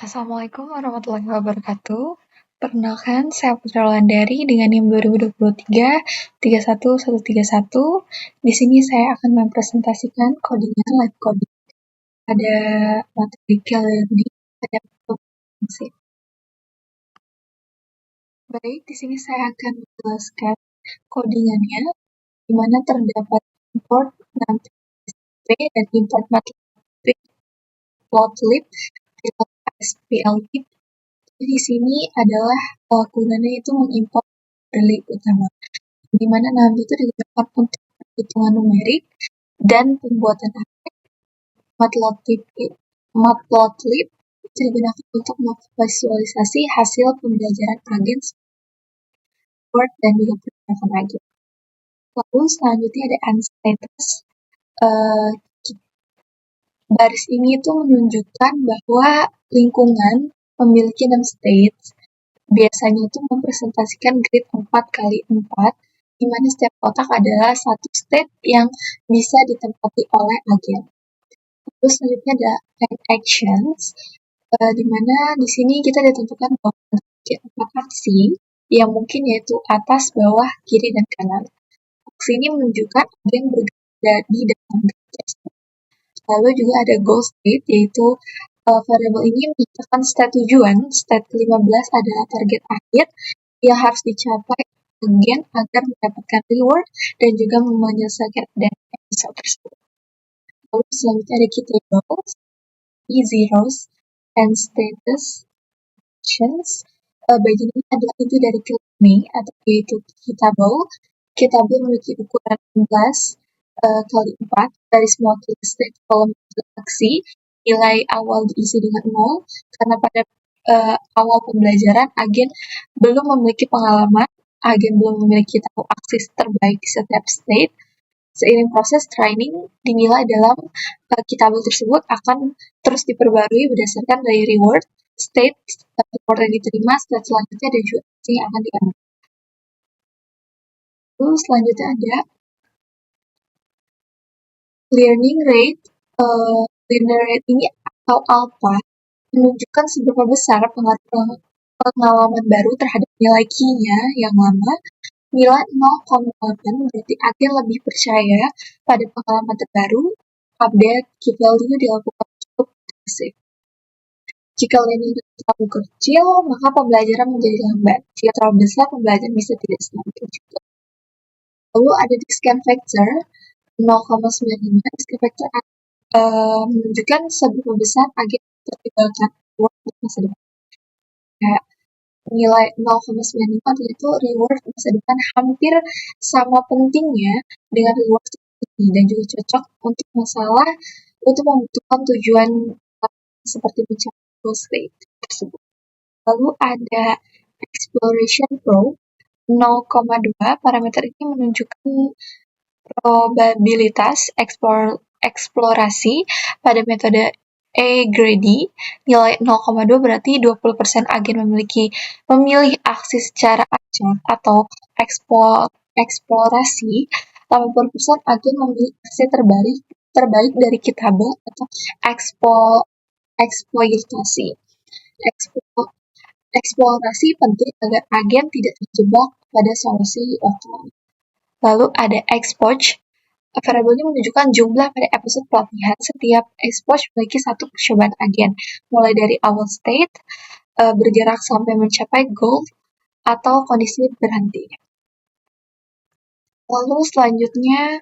Assalamualaikum warahmatullahi wabarakatuh. Perkenalkan, saya Putri Wulandari dengan NIM 2023 31131. Di sini saya akan mempresentasikan codingan live coding pada materi learning pada fungsi. Baik, di sini saya akan menjelaskan codingannya, di mana terdapat import NumPy dan import Matplotlib dengan SPLib. Di sini adalah gunanya itu mengimport library utama, di mana nanti itu digunakan untuk perhitungan numerik dan pembuatan array. Matplotlib itu digunakan untuk memvisualisasi hasil pembelajaran agen, Word, dan juga pergerakan agen. Lalu selanjutnya ada unstatus. Baris ini itu menunjukkan bahwa lingkungan memiliki 6 states. Biasanya itu mempresentasikan grid 4x4, di mana setiap kotak adalah satu state yang bisa ditempati oleh agen. Terus selanjutnya ada actions, di mana di sini kita ditentukan bahwa ada 4 aksi yang mungkin yaitu atas, bawah, kiri, dan kanan. Aksi ini menunjukkan agen berada di dalam grid tersebut. Lalu juga ada goal state, yaitu variabel ini menyatakan state tujuan. State 15 adalah target akhir yang harus dicapai agen agar mendapatkan reward dan juga menyelesaikan episode tersebut. Lalu selanjutnya ada key tables, zeros, and status actions. Bagian ini adalah inti dari key atau yaitu key table. Key table memiliki ukuran 16 kali 4 dari semua key state kolom aksi. Nilai awal diisi dengan 0 karena pada awal pembelajaran agen belum memiliki pengalaman, agen belum memiliki tahu aksi terbaik di setiap state. Seiring proses training, dinilai dalam key table tersebut akan terus diperbarui berdasarkan dari reward, state, reward yang diterima, state selanjutnya dan juga aksi yang akan diambil. Lalu selanjutnya ada learning rate. Learning rate ini atau alpha menunjukkan seberapa besar pengaruh pengalaman baru terhadap nilai key-nya yang lama. Nilai 0,8 berarti agen lebih percaya pada pengalaman terbaru. Update key value dilakukan cukup intensif. Jika learning rate terlalu kecil, maka pembelajaran menjadi lambat. Jika terlalu besar, pembelajaran bisa tidak selambat juga. Lalu ada discount factor 0,95. Discount factor menunjukkan seberapa besar agen tertinggalkan reward di masa depan. Nilai 0,95 yaitu reward masa depan hampir sama pentingnya dengan reward ini dan juga cocok untuk masalah untuk membutuhkan tujuan seperti mencapai goal state tersebut. Lalu ada exploration probe 0,2. Parameter ini menunjukkan probabilitas eksplorasi pada metode A-Grady. Nilai 0,2 berarti 20% agen memilih aksi secara acak atau eksplorasi. 80% agen memilih aksi terbaik dari key table atau eksploitasi. Eksplorasi penting agar agen tidak terjebak pada solusi lokal. Lalu ada expoch. Variabel ini menunjukkan jumlah pada episode pelatihan. Setiap expoch memiliki satu percobaan agen, mulai dari awal state, bergerak sampai mencapai goal, atau kondisi berhenti. Lalu selanjutnya,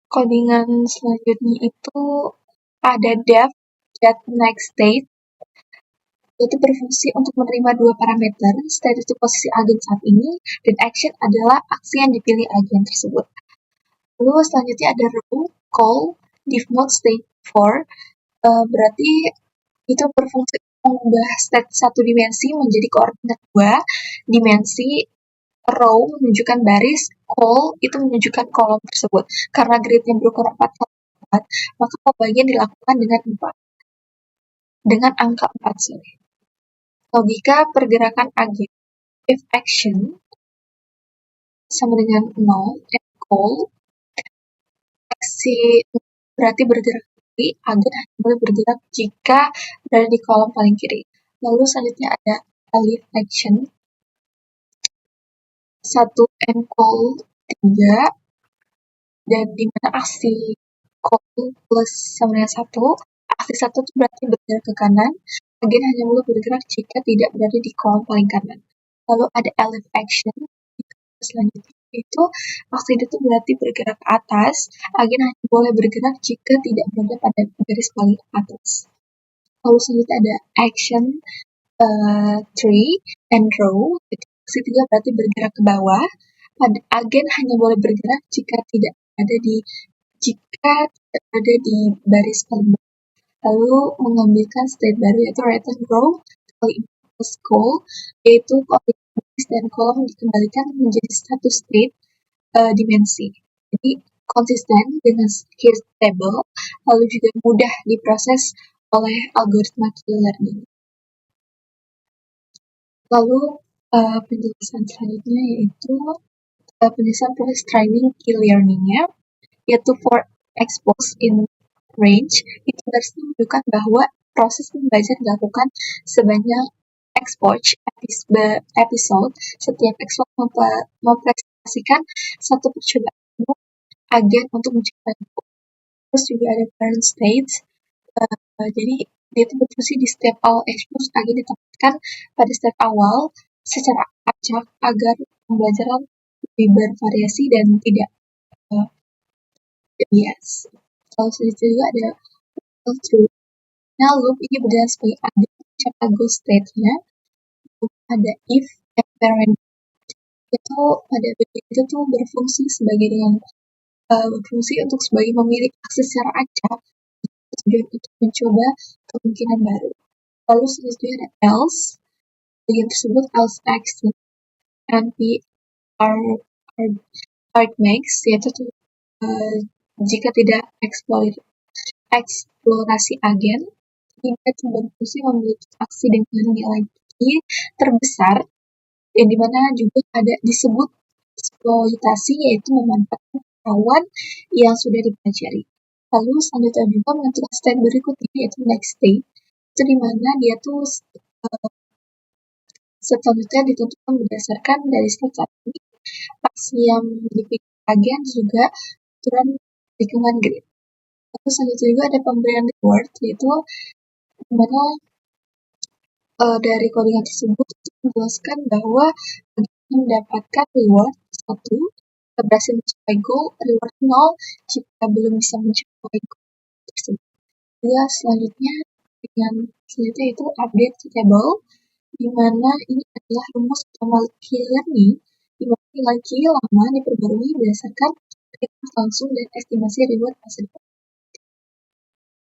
codingan selanjutnya itu ada def get next state, yaitu berfungsi untuk menerima dua parameter, state itu posisi agen saat ini, dan action adalah aksi yang dipilih agen tersebut. Lalu selanjutnya ada row call div mode state 4, berarti itu berfungsi mengubah state satu dimensi menjadi koordinat dua dimensi. Row menunjukkan baris, call itu menunjukkan kolom tersebut. Karena gridnya berukuran 4x4, maka pembagian dilakukan dengan angka 4. Logika pergerakan agen. If action sama dengan 0 and call, aksi berarti bergerak kiri, agen hanya boleh bergerak jika berada di kolom paling kiri. Lalu selanjutnya ada alif action 1 and call 3, dan di mana aksi call plus sama dengan 1. Aksi 1 itu berarti bergerak ke kanan, agen hanya boleh bergerak jika tidak berada di kolom paling kanan. Lalu ada alif action selanjutnya, itu aksi itu berarti bergerak ke atas, agen hanya boleh bergerak jika tidak berada pada garis paling atas. Lalu selanjutnya ada action 3 and row, aksi 3 berarti bergerak ke bawah, agen hanya boleh bergerak jika tidak ada di baris paling bawah. Lalu mengambilkan state baru yaitu right and row kali plus call, yaitu baris dan kolom dikembalikan menjadi satu state dimensi. Jadi konsisten dengan case table, lalu juga mudah diproses oleh algoritma Q-learning. Lalu penjelasan selanjutnya yaitu penjelasan proses training Q-learning-nya, yaitu for expose in range, itu berarti menunjukkan bahwa proses membaca dilakukan sebanyak expose episode. Setiap expose mempresentasikan satu percobaan agen untuk mencapai goal. Terus juga ada parent state, jadi dia itu berfungsi di step awal expose agen ditempatkan pada step awal secara acak agar pembelajaran lebih bervariasi dan tidak bias. Lalu selanjutnya juga ada through. Nah, loop ini berjalan sebagai agen mencapai goal state-nya. Ada if and parent, itu pada bagian itu tuh berfungsi untuk sebagai memilih aksi secara acak, tujuan untuk mencoba kemungkinan baru. Lalu selanjutnya ada else, bagian tersebut else action NP argmax, yaitu jika tidak eksplorasi agen, jika itu berfungsi memiliki aksi dengan nilai terbesar, yang dimana juga ada disebut eksploitasi, yaitu memanfaatkan pengetahuan yang sudah dipelajari. Lalu selanjutnya juga menentukan state berikutnya, yaitu next state, itu dimana dia tuh selanjutnya ditentukan berdasarkan dari state ini, aksi yang dipilih agen juga aturan lingkungan grid. Lalu selanjutnya juga ada pemberian reward, yaitu dimana dari codingan tersebut menjelaskan bahwa mendapatkan reward 1 jika berhasil mencapai goal, reward 0 jika belum bisa mencapai goal tersebut. Juga selanjutnya itu update table, di mana ini adalah rumus utama Q-learning, di mana nilai Q lama diperbarui berdasarkan perhitungan langsung dan estimasi reward masa depan.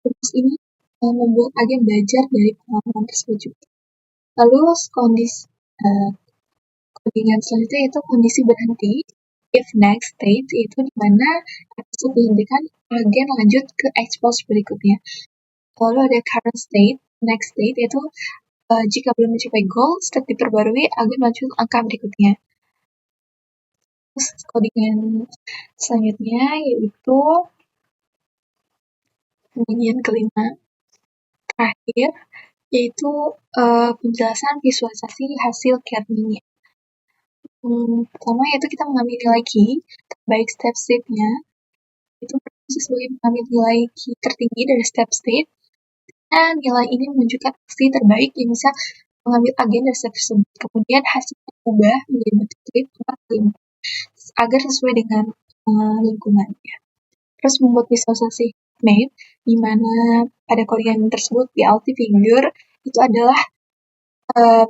Rumus ini membuat agen belajar dari pengalaman tersebut juga. Lalu codingan selanjutnya itu kondisi berhenti, if next state, itu dimana episode dihentikan, agen lanjut ke expose berikutnya. Lalu ada current state, next state, itu jika belum mencapai goal, step diperbarui, agen lanjut angka berikutnya. Terus codingan selanjutnya yaitu bagian kelima terakhir, yaitu penjelasan visualisasi hasil learning-nya. Pertama yaitu kita mengambil nilai key terbaik step state-nya, itu berfungsi sebagai mengambil nilai key tertinggi dari step state. Nah, nilai ini menunjukkan aksi terbaik yang bisa mengambil agen dari step tersebut. Kemudian hasilnya berubah menjadi bentuk trip 4x4 agar sesuai dengan lingkungannya. Terus membuat visualisasi map, di mana pada codingan tersebut PLT figure itu adalah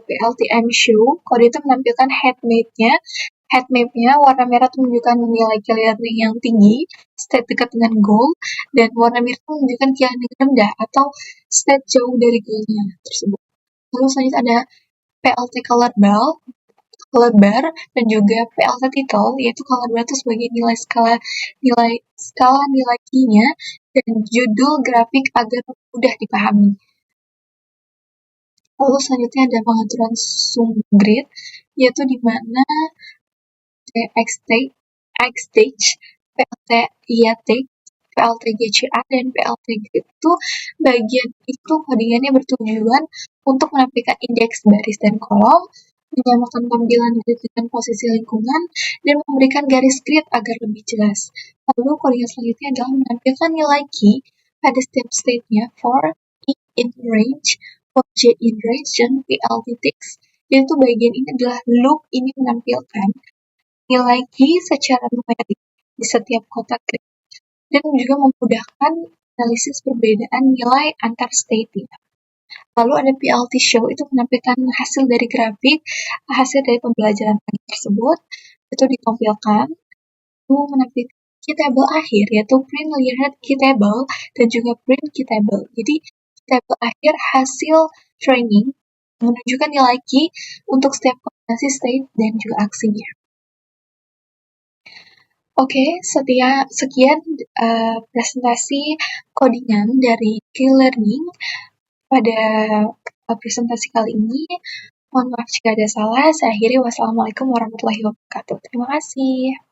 PLTM show. Kode itu menampilkan head map-nya warna merah itu menunjukkan nilai Q-learning yang tinggi, state dekat dengan goal, dan warna biru itu menunjukkan Q-learning rendah atau state jauh dari goal-nya tersebut. Lalu selanjutnya ada PLT color bar dan juga PLT title, yaitu color bar itu sebagai skala nilai key-nya dan judul grafik agar mudah dipahami. Lalu selanjutnya ada pengaturan sum grid, yaitu di mana X stage, PLT IAT, PLTGCA dan PLTG itu bagian itu codingannya bertujuan untuk menampilkan indeks baris dan kolom, menyamakan tampilan grid dengan posisi lingkungan, dan memberikan garis grid agar lebih jelas. Lalu codingan selanjutnya adalah menampilkan nilai key pada setiap state-nya for I in range, for J in range, dan PL titik. Yaitu bagian ini adalah loop ini menampilkan nilai key secara numerik di setiap kotak grid dan juga memudahkan analisis perbedaan nilai antar state-nya. Lalu ada PLT show, itu menampilkan hasil dari grafik, hasil dari pembelajaran pagi tersebut, itu ditampilkan, itu menampilkan key table akhir, yaitu print learned key table, dan juga print key table. Jadi, key table akhir hasil training menunjukkan nilai key untuk setiap kombinasi state dan juga aksinya. Oke, sekian presentasi codingan dari Q-Learning pada presentasi kali ini. Mohon maaf jika ada salah. Saya akhiri. Wassalamualaikum warahmatullahi wabarakatuh. Terima kasih.